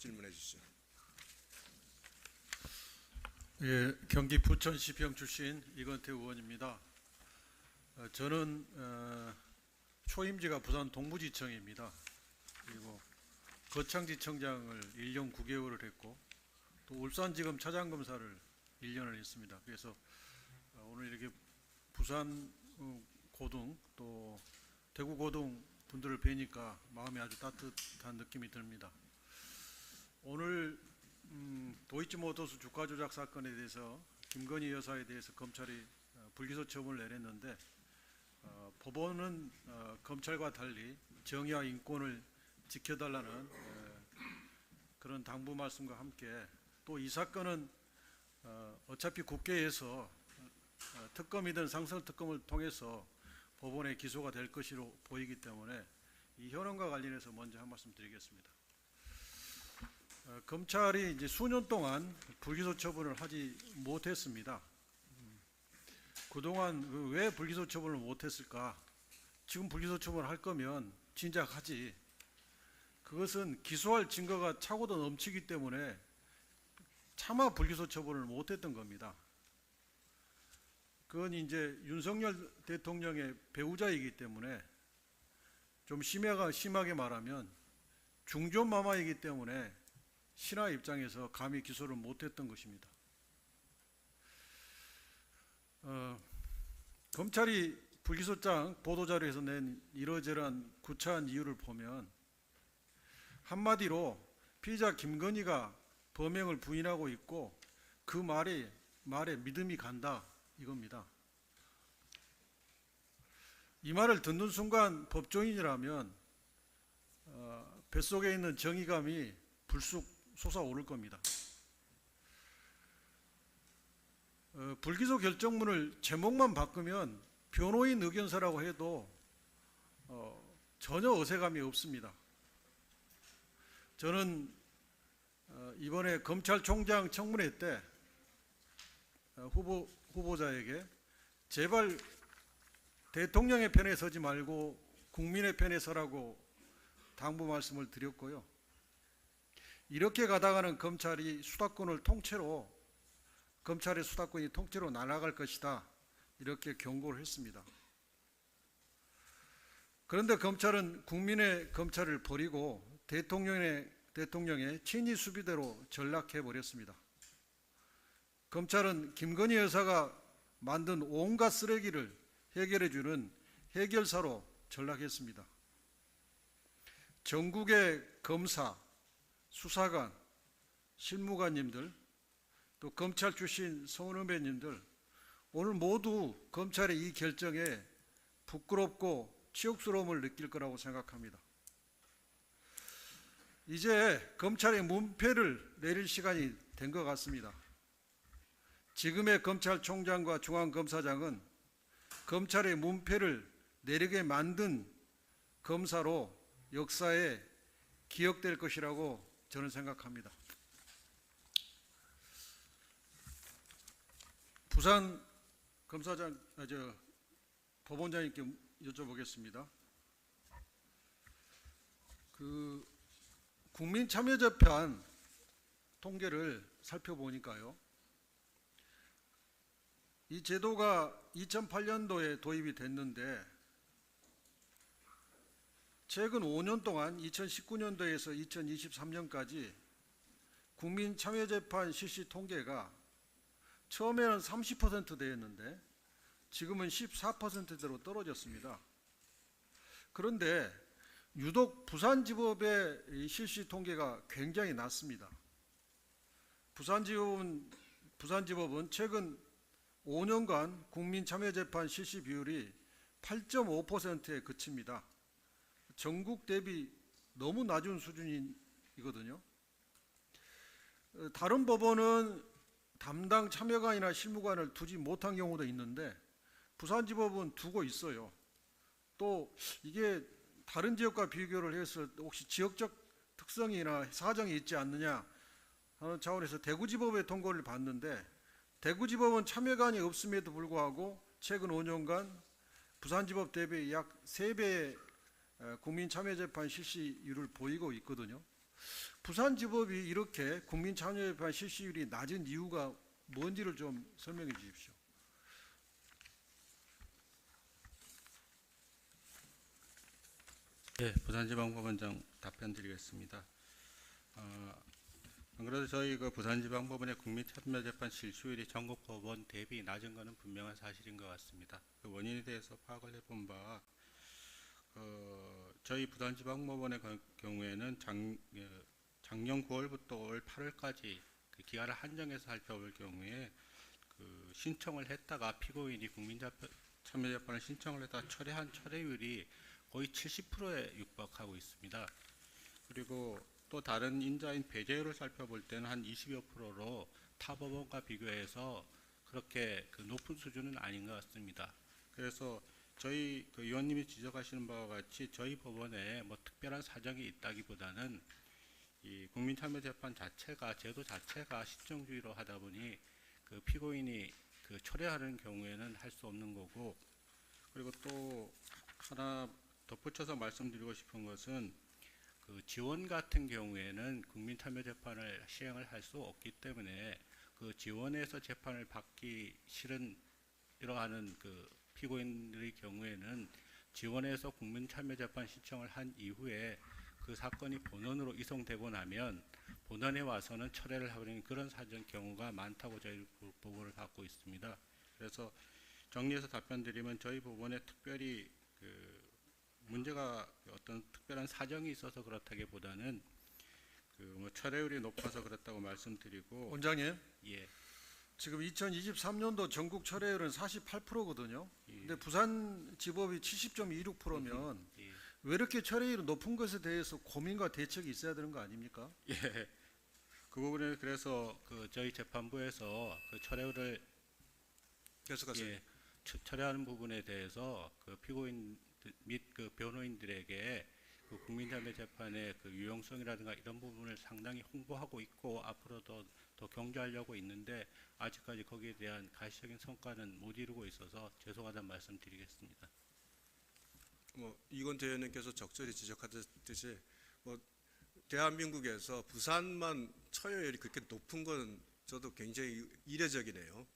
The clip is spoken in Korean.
질문해 주시죠. 예, 경기 부천시평 출신 이건태 의원입니다. 저는 초임지가 부산 동부지청입니다. 그리고 거창지청장을 1년 9개월을 했고 또 울산지검 차장검사를 1년을 했습니다. 그래서 오늘 이렇게 부산 고등 또 대구 고등 분들을 뵈니까 마음이 아주 따뜻한 느낌이 듭니다. 오늘 도이치모터스 주가 조작 사건에 대해서 김건희 여사에 대해서 검찰이 불기소 처분을 내렸는데 법원은 검찰과 달리 정의와 인권을 지켜달라는 그런 당부 말씀과 함께 또 이 사건은 어차피 국회에서 특검이든 상설특검을 통해서 법원에 기소가 될 것으로 보이기 때문에 이 현황과 관련해서 먼저 한 말씀 드리겠습니다. 검찰이 이제 수년 동안 불기소 처분을 하지 못했습니다. 그동안 왜 불기소 처분을 못했을까? 지금 불기소 처분을 할 거면 진작 하지. 그것은 기소할 증거가 차고도 넘치기 때문에 차마 불기소 처분을 못했던 겁니다. 그건 이제 윤석열 대통령의 배우자이기 때문에 좀 심하게 말하면 중전마마이기 때문에 신하 입장에서 감히 기소를 못했던 것입니다. 검찰이 불기소장 보도자료에서 낸 이러저러한 구차한 이유를 보면 한마디로 피의자 김건희가 범행을 부인하고 있고 그 말에 믿음이 간다 이겁니다. 이 말을 듣는 순간 법조인이라면 뱃속에 있는 정의감이 불쑥 솟아오를 겁니다. 불기소 결정문을 제목만 바꾸면 변호인 의견서라고 해도 전혀 어색함이 없습니다. 저는 이번에 검찰총장 청문회 때 후보자에게 제발 대통령의 편에 서지 말고 국민의 편에 서라고 당부 말씀을 드렸고요. 이렇게 가다가는 검찰의 수사권이 통째로 날아갈 것이다. 이렇게 경고를 했습니다. 그런데 검찰은 국민의 검찰을 버리고 대통령의 친위 수비대로 전락해버렸습니다. 검찰은 김건희 여사가 만든 온갖 쓰레기를 해결해주는 해결사로 전락했습니다. 전국의 검사, 수사관, 실무관님들, 또 검찰 출신 서울의원님들 오늘 모두 검찰의 이 결정에 부끄럽고 치욕스러움을 느낄 거라고 생각합니다. 이제 검찰의 문패를 내릴 시간이 된 것 같습니다. 지금의 검찰총장과 중앙검사장은 검찰의 문패를 내리게 만든 검사로 역사에 기억될 것이라고 저는 생각합니다. 부산 법원장님께 여쭤보겠습니다. 국민참여재판 통계를 살펴보니까요, 이 제도가 2008년도에 도입이 됐는데 최근 5년 동안 2019년도에서 2023년까지 국민참여재판 실시 통계가 처음에는 30%대였는데 지금은 14%대로 떨어졌습니다. 그런데 유독 부산지법의 실시 통계가 굉장히 낮습니다. 부산지법은 최근 5년간 국민참여재판 실시 비율이 8.5%에 그칩니다. 전국 대비 너무 낮은 수준이거든요. 다른 법원은 담당 참여관이나 실무관을 두지 못한 경우도 있는데 부산지법은 두고 있어요. 또 이게 다른 지역과 비교를 해서 혹시 지역적 특성이나 사정이 있지 않느냐 하는 차원에서 대구지법의 통고를 봤는데 대구지법은 참여관이 없음에도 불구하고 최근 5년간 부산지법 대비 약 3배의 국민참여재판 실시율을 보이고 있거든요. 부산지법이 이렇게 국민참여재판 실시율이 낮은 이유가 뭔지를 좀 설명해 주십시오. 네, 부산지방법원장 답변드리겠습니다. 안 그래도 저희 그 부산지방법원의 국민참여재판 실시율이 전국 법원 대비 낮은 것은 분명한 사실인 것 같습니다. 그 원인에 대해서 파악을 해본 바, 저희 부산지방법원의 경우에는 작년 9월부터 올 8월까지 그 기간을 한정해서 살펴볼 경우에 그 신청을 했다가 피고인이 국민참여재판을 신청을 했다가 철회한 철회율이 거의 70%에 육박하고 있습니다. 그리고 또 다른 인자인 배제율을 살펴볼 때는 한 20여 프로로 타 법원과 비교해서 그렇게 그 높은 수준은 아닌 것 같습니다. 그래서 저희 그 의원님이 지적하시는 바와 같이 저희 법원에 뭐 특별한 사정이 있다기보다는 이 국민참여재판 자체가 제도 자체가 신청주의로 하다 보니 그 피고인이 그 철회하는 경우에는 할 수 없는 거고, 그리고 또 하나 덧붙여서 말씀드리고 싶은 것은 그 지원 같은 경우에는 국민참여재판을 시행을 할 수 없기 때문에 그 지원에서 재판을 받기 싫은 이러한 그 피고인들의 경우에는 지원에서 국민참여재판 신청을 한 이후에 그 사건이 본원으로 이송되고 나면 본원에 와서는 철회를 하는 그런 사정 경우가 많다고 저희 보고를 받고 있습니다. 그래서 정리해서 답변드리면 저희 법원에 특별히 그 문제가 어떤 특별한 사정이 있어서 그렇다기보다는 그 뭐 철회율이 높아서 그렇다고 말씀드리고. 원장님, 예, 지금 2023년도 전국 철회율은 48%거든요. 예, 근데 부산지법이 70.26%면 예, 왜 이렇게 철회율이 높은 것에 대해서 고민과 대책이 있어야 되는 거 아닙니까? 예. 그 부분에 그래서 그 저희 재판부에서 그 철회율을 계속하세요. 예, 철회하는 부분에 대해서 그 피고인 및 그 변호인들에게 그 국민참여재판의 그 유용성이라든가 이런 부분을 상당히 홍보하고 있고 앞으로도 더 경조하려고 있는데 아직까지 거기에 대한 가시적인 성과는 못 이루고 있어서 죄송하다는 말씀드리겠습니다. 뭐 이건태 의원님께서 적절히 지적하듯이 뭐 대한민국에서 부산만 처여율이 그렇게 높은 건 저도 굉장히 이례적이네요.